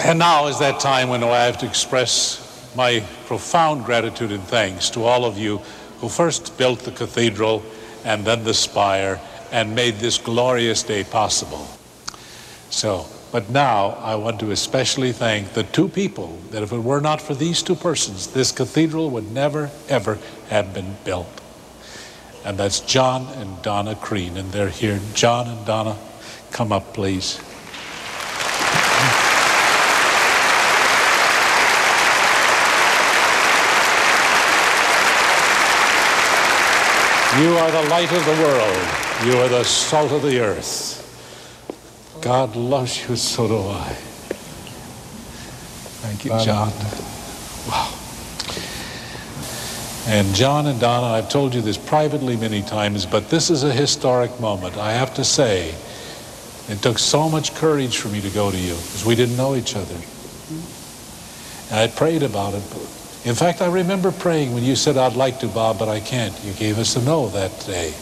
And now is that time when I have to express my profound gratitude and thanks to all of you who first built the cathedral and then the spire and made this glorious day possible. But now I want to especially thank the two people that if it were not for these two persons, this cathedral would never, ever have been built. And that's John and Donna Crean, and they're here. John and Donna, come up, please. You are the light of the world. You are the salt of the earth. God loves you, so do I. Thank you, John. Wow. And John and Donna, I've told you this privately many times, but this is a historic moment. I have to say, it took so much courage for me to go to you, because we didn't know each other. And I prayed about it. In fact, I remember praying when you said, I'd like to, Bob, but I can't. You gave us a no that day.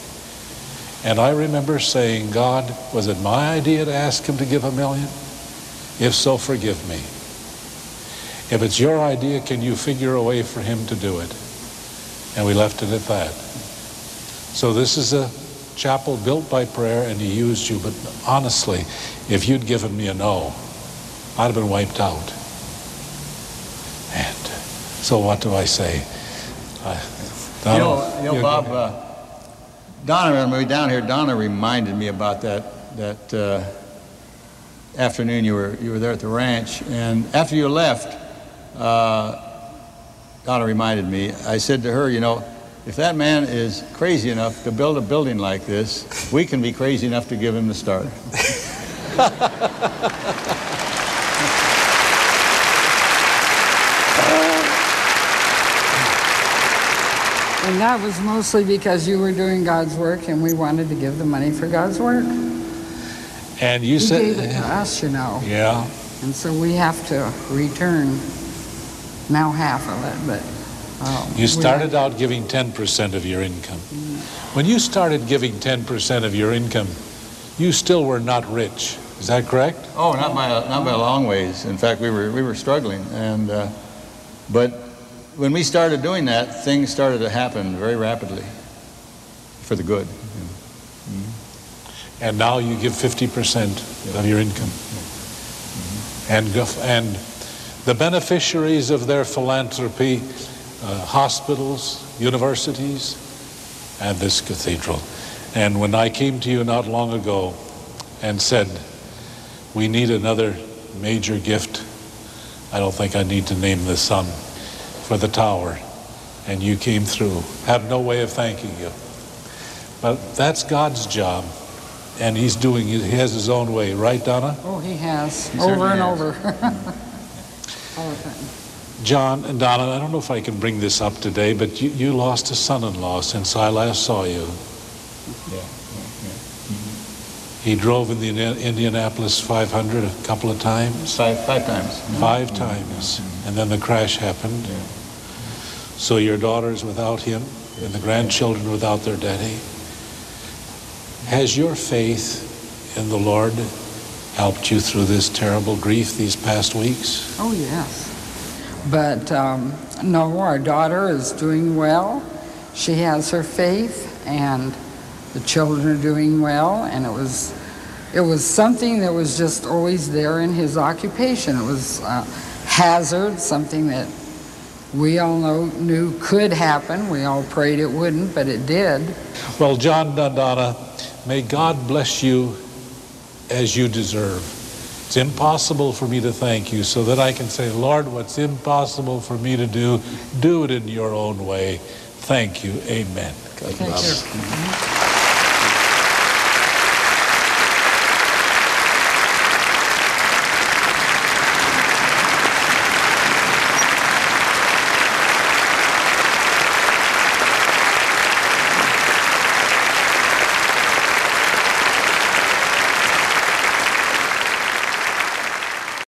And I remember saying, God, was it my idea to ask him to give $1 million? If so, forgive me. If it's your idea, can you figure a way for him to do it? And we left it at that. So this is a chapel built by prayer, and he used you. But honestly, if you'd given me a no, I'd have been wiped out. And so what do I say? Donna, you know, Bob, Donna, when we were down here, Donna reminded me about that afternoon you were there at the ranch. And after you left, Donna reminded me, I said to her, you know, if that man is crazy enough to build a building like this, we can be crazy enough to give him the start. And that was mostly because you were doing God's work and we wanted to give the money for God's work. And you said... He gave it to us, you know. Yeah. And so we have to return now half of it, but... you started out giving 10% of your income. When you started giving 10% of your income, you still were not rich. Is that correct? Oh, not by a long ways. In fact, we were struggling. And but when we started doing that, things started to happen very rapidly for the good. And now you give 50% of your income. And the beneficiaries of their philanthropy, hospitals, universities, and this cathedral. And when I came to you not long ago and said, we need another major gift, I don't think I need to name the sum, for the tower, and you came through. Have no way of thanking you. But that's God's job, and he has his own way, right, Donna? Oh, he has, over and over. All the time. John and Donna, I don't know if I can bring this up today, but you lost a son-in-law since I last saw you. Yeah. He drove in the Indianapolis 500 a couple of times. Five times. 5 times. And then the crash happened. Yeah. So your daughter's without him, and the grandchildren without their daddy. Has your faith in the Lord helped you through this terrible grief these past weeks? Oh, yes. But no, our daughter is doing well. She has her faith, and the children are doing well. And it was something that was just always there in his occupation. It was hazard, something that we all knew could happen. We all prayed it wouldn't, but it did. Well, John and Donna, may God bless you as you deserve. It's impossible for me to thank you, so that I can say, Lord, what's impossible for me to do, do it in your own way. Thank you. Amen. God bless.